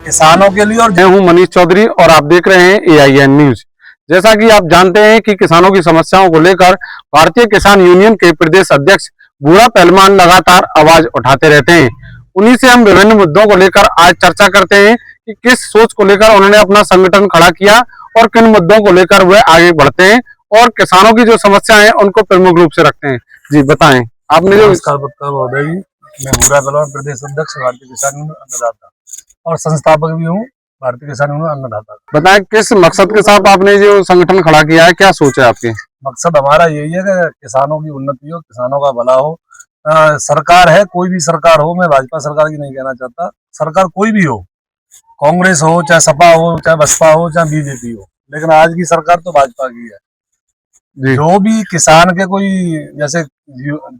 किसानों के लिए। और मैं हूं मनीष चौधरी और आप देख रहे हैं AIN न्यूज। जैसा कि आप जानते हैं कि किसानों की समस्याओं को लेकर भारतीय किसान यूनियन के प्रदेश अध्यक्ष बूढ़ा पहलवान लगातार आवाज उठाते रहते हैं। उन्हीं से हम विभिन्न मुद्दों को लेकर आज चर्चा करते हैं कि किस सोच को लेकर उन्होंने अपना संगठन खड़ा किया और किन मुद्दों को लेकर वे आगे बढ़ते हैं और किसानों की जो समस्या है उनको प्रमुख रूप से रखते हैं। जी बताएं, आपने जो नमस्कार महोदय जी, मैं बूढ़ा पहलवान प्रदेश अध्यक्ष भारतीय किसान यूनियन अन्नदाता और संस्थापक भी हूँ भारतीय किसान यूनियन अन्नदाता। बताएं किस मकसद के साथ आपने जो संगठन खड़ा किया है, क्या सोच है आपकी? मकसद हमारा यही है कि किसानों की उन्नति हो, किसानों का भला हो। सरकार है, कोई भी सरकार हो, मैं भाजपा सरकार की नहीं कहना चाहता, सरकार कोई भी हो, कांग्रेस हो, चाहे सपा हो, चाहे बसपा हो, चाहे बीजेपी हो, लेकिन आज की सरकार तो भाजपा की है। जो भी किसान के कोई जैसे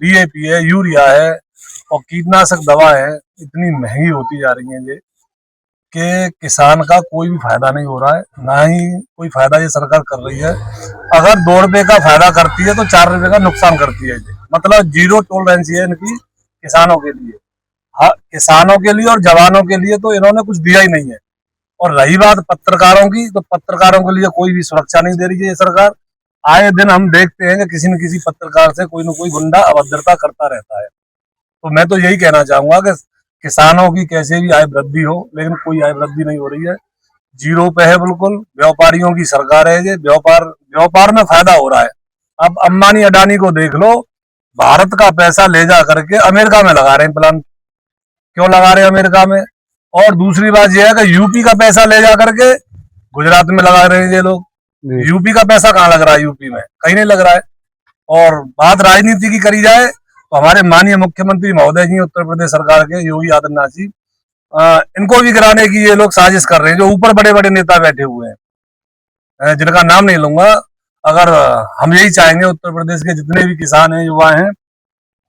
DAP है, यूरिया है और कीटनाशक दवा है, इतनी महंगी होती जा रही है ये कि किसान का कोई भी फायदा नहीं हो रहा है, ना ही कोई फायदा ये सरकार कर रही है। अगर 2 रुपए का फायदा करती है तो 4 रुपए का नुकसान करती है ये, मतलब जीरो टॉलरेंस है इनकी किसानों के लिए। हाँ, किसानों के लिए और जवानों के लिए तो इन्होंने कुछ दिया ही नहीं है। और रही बात पत्रकारों की, तो पत्रकारों के लिए कोई भी सुरक्षा नहीं दे रही है ये सरकार। आए दिन हम देखते हैं कि किसी न किसी पत्रकार से कोई न कोई गुंडा अभद्रता करता रहता है। तो मैं तो यही कहना चाहूंगा कि किसानों की कैसे भी आय वृद्धि हो, लेकिन कोई आय वृद्धि नहीं हो रही है, जीरो पे है बिल्कुल। व्यापारियों की सरकार है ये, व्यापार में फायदा हो रहा है। अब अंबानी अडानी को देख लो, भारत का पैसा ले जा करके अमेरिका में लगा रहे हैं प्लांट। क्यों लगा रहे हैं अमेरिका में? और दूसरी बात यह है कि यूपी का पैसा ले जा करके गुजरात में लगा रहे हैं ये लोग। यूपी का पैसा कहाँ लग रहा है? यूपी में कहीं नहीं लग रहा है। और बात राजनीति की करी जाए तो हमारे माननीय मुख्यमंत्री महोदय जी उत्तर प्रदेश सरकार के योगी आदित्यनाथ जी, इनको भी गिराने की ये लोग साजिश कर रहे हैं। जो ऊपर बड़े बड़े नेता बैठे हुए हैं, जिनका नाम नहीं लूंगा, अगर हम यही चाहेंगे उत्तर प्रदेश के जितने भी किसान हैं, युवा हैं,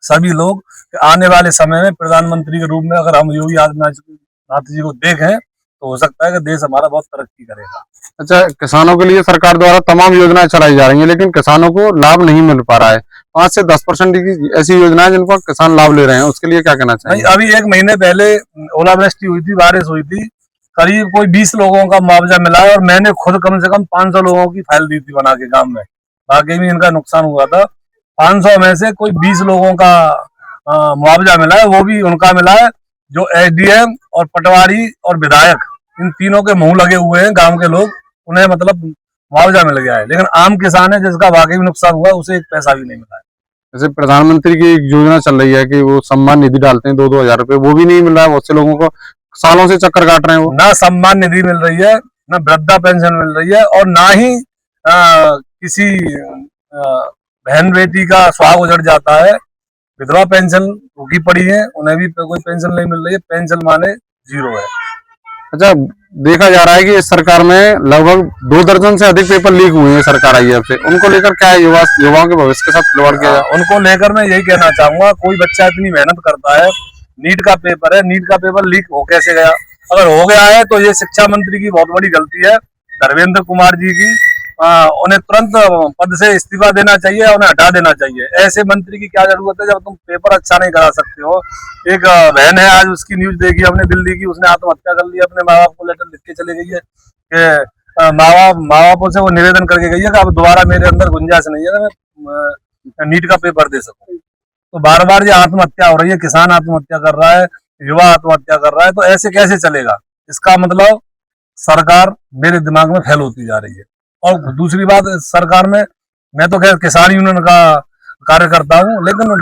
सभी लोग आने वाले समय में प्रधानमंत्री के रूप में अगर हम योगी आदित्यनाथ जी को देखें तो हो सकता है कि देश हमारा बहुत तरक्की करेगा। अच्छा, किसानों के लिए सरकार द्वारा तमाम योजनाएं चलाई जा रही हैं, लेकिन किसानों को लाभ नहीं मिल पा रहा है। 5 से 10% की ऐसी योजनाएं जिन पर किसान लाभ ले रहे हैं, उसके लिए क्या कहना चाहिए? अभी 1 महीने पहले ओलावृष्टि हुई थी, बारिश हुई थी, करीब कोई 20 लोगों का मुआवजा मिला है और मैंने खुद कम से कम 500 लोगों की फाइल दी थी बना के गांव में। बाकी में इनका नुकसान हुआ था। 500 में से कोई 20 लोगों का मुआवजा मिला है, वो भी उनका मिला है जो SDM और पटवारी और विधायक, इन तीनों के मुंह लगे हुए हैं गांव के लोग, उन्हें मतलब मुआवजा मिल गया है। लेकिन आम किसान है जिसका वाकई में नुकसान हुआ, उसे 1 पैसा भी नहीं मिला है। जैसे प्रधानमंत्री की एक योजना चल रही है कि वो सम्मान निधि डालते हैं 2-2 हजार रुपए, वो भी नहीं मिल रहा है। बहुत से लोगों को सालों से चक्कर काट रहे हैं। वो ना सम्मान निधि मिल रही है, ना वृद्धा पेंशन मिल रही है, और ना ही किसी बहन बेटी का सुहाग उजड़ जाता है। विधवा पेंशन रुकी पड़ी है, उन्हें भी कोई पेंशन नहीं मिल रही है। पेंशन माने जीरो है। अच्छा, देखा जा रहा है कि इस सरकार में लगभग 2 दर्जन से अधिक पेपर लीक हुए हैं सरकार आई है से। उनको लेकर क्या है, युवाओं के भविष्य के साथ खिलवाड़ किया जाए? उनको लेकर मैं यही कहना चाहूंगा, कोई बच्चा इतनी मेहनत करता है, नीट का पेपर है, नीट का पेपर लीक हो कैसे गया? अगर हो गया है तो ये शिक्षा मंत्री की बहुत बड़ी गलती है, धर्मेंद्र कुमार जी की। उन्हें तुरंत पद से इस्तीफा देना चाहिए, उन्हें हटा देना चाहिए। ऐसे मंत्री की क्या जरूरत है जब तुम पेपर अच्छा नहीं करा सकते हो? एक बहन है, आज उसकी न्यूज देखी हमने दिल्ली की, उसने आत्महत्या कर ली, अपने माँ बाप को लेटर लिख के चले गई है कि माँ बापों से वो निवेदन करके गई है कि अब दोबारा मेरे अंदर गुंजाइश नहीं है मैं नीट का पेपर दे सकूं। तो बार बार ये आत्महत्या हो रही है, किसान आत्महत्या कर रहा है, युवा आत्महत्या कर रहा है, तो ऐसे कैसे चलेगा? इसका मतलब सरकार मेरे दिमाग में फेल होती जा रही है। और दूसरी बात, सरकार में, मैं तो खैर किसान यूनियन का कार्यकर्ता हूँ, लेकिन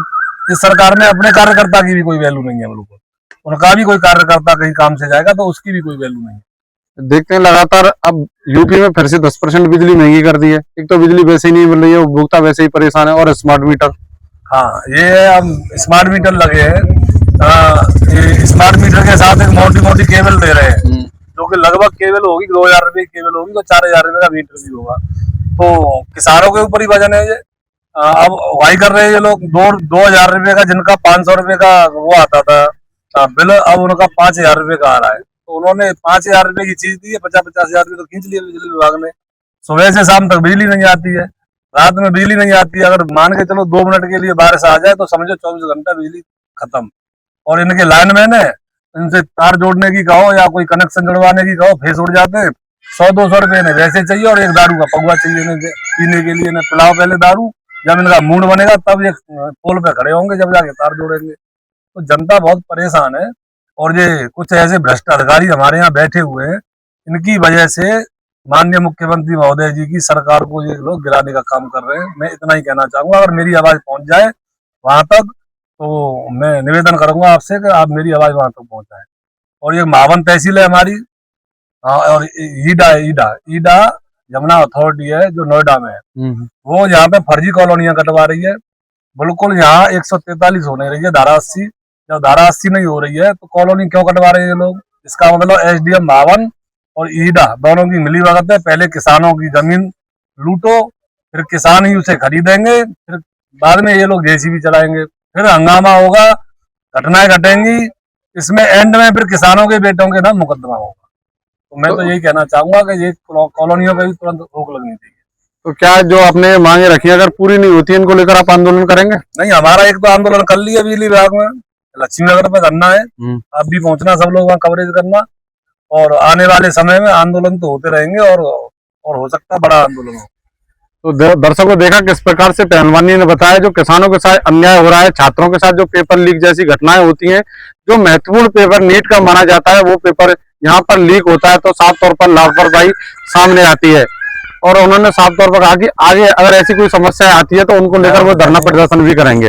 इस सरकार में अपने कार्यकर्ता की भी कोई वैल्यू नहीं है बिल्कुल। उनका भी कोई कार्यकर्ता कहीं काम से जाएगा तो उसकी भी कोई वैल्यू नहीं है। देखते हैं लगातार अब यूपी में फिर से 10% बिजली महंगी कर दी है। एक तो बिजली वैसे ही नहीं मिल रही है, उपभोक्ता वैसे ही परेशान है, और स्मार्ट मीटर। हाँ, ये अब स्मार्ट मीटर लगे हैं, स्मार्ट मीटर के साथ एक मोटी मोटी केबल दे रहे हैं, जो कि लगभग केबल होगी 2000 रुपए की केबल होगी, तो 4000 रुपए का मीटर भी होगा। तो किसानों के ऊपर ही वजन है ये। अब वही कर रहे हैं ये लोग। 2000 रुपए का, जिनका 500 रुपए का वो आता था बिल, अब उनका 5000 रुपए का आ रहा है। तो उन्होंने 5000 रुपए की चीज दी है, 50-50 हजार रुपए तो खींच लिए बिजली विभाग ने। सुबह से शाम तक बिजली नहीं आती है, रात में बिजली नहीं आती है। अगर मान के चलो 2 मिनट के लिए बारिश आ जाए तो समझो 24 घंटा बिजली खत्म। और इनके लाइनमैन है, इनसे तार जोड़ने की कहो या कोई कनेक्शन जुड़वाने की कहो, फेस उड़ जाते हैं। 100-200 रुपए इन्हें वैसे चाहिए और एक दारू का पगुआ चाहिए इन्हें पीने के लिए। इन्हें पिलाओ पहले दारू, जब इनका मूड बनेगा तब ये पोल पे खड़े होंगे, जब जाके तार जोड़ेंगे। तो जनता बहुत परेशान है। और ये कुछ ऐसे भ्रष्ट अधिकारी हमारे यहाँ बैठे हुए हैं, इनकी वजह से माननीय मुख्यमंत्री महोदय जी की सरकार को ये लोग गिराने का काम कर रहे हैं। मैं इतना ही कहना चाहूंगा, अगर मेरी आवाज पहुंच जाए वहां तक तो मैं निवेदन करूंगा आपसे कि आप मेरी आवाज वहां तक पहुंचाएं। और ये मावन तहसील है हमारी, और ईडा यमुना अथॉरिटी है जो नोएडा में है, वो यहाँ पे फर्जी कॉलोनियां कटवा रही है। बिल्कुल यहाँ 143 होने रही है धारा 80, जब धारा 80 नहीं हो रही है तो कॉलोनी क्यों कटवा रहे हैं ये लोग? इसका मतलब एसडीएम मावन और ईडा दोनों की मिलीभगत है। पहले किसानों की जमीन लूटो, फिर किसान ही उसे खरीदेंगे, फिर बाद में ये लोग जेसीबी चलाएंगे, फिर हंगामा होगा, घटनाएं घटेंगी, इसमें एंड में फिर किसानों के बेटों के नाम मुकदमा होगा। तो मैं तो यही कहना चाहूंगा कि ये कॉलोनियों पे भी तुरंत रोक लगनी चाहिए। तो क्या जो आपने मांगे रखी है अगर पूरी नहीं होती है, इनको लेकर आप आंदोलन करेंगे? नहीं, हमारा एक तो आंदोलन कर लिया बिजली विभाग में, लक्ष्मी नगर पे करना है, आप भी पहुंचना, सब लोग वहाँ कवरेज करना, और आने वाले समय में आंदोलन तो होते रहेंगे और हो सकता है बड़ा आंदोलन हो। तो दर्शकों देखा किस प्रकार से पहलवानी ने बताया जो किसानों के साथ अन्याय हो रहा है, छात्रों के साथ जो पेपर लीक जैसी घटनाएं होती हैं, जो महत्वपूर्ण पेपर नीट का माना जाता है वो पेपर यहाँ पर लीक होता है तो साफ तौर पर लापरवाही सामने आती है। और उन्होंने साफ तौर पर कहा कि आगे अगर ऐसी कोई समस्या आती है तो उनको लेकर वो धरना प्रदर्शन भी करेंगे।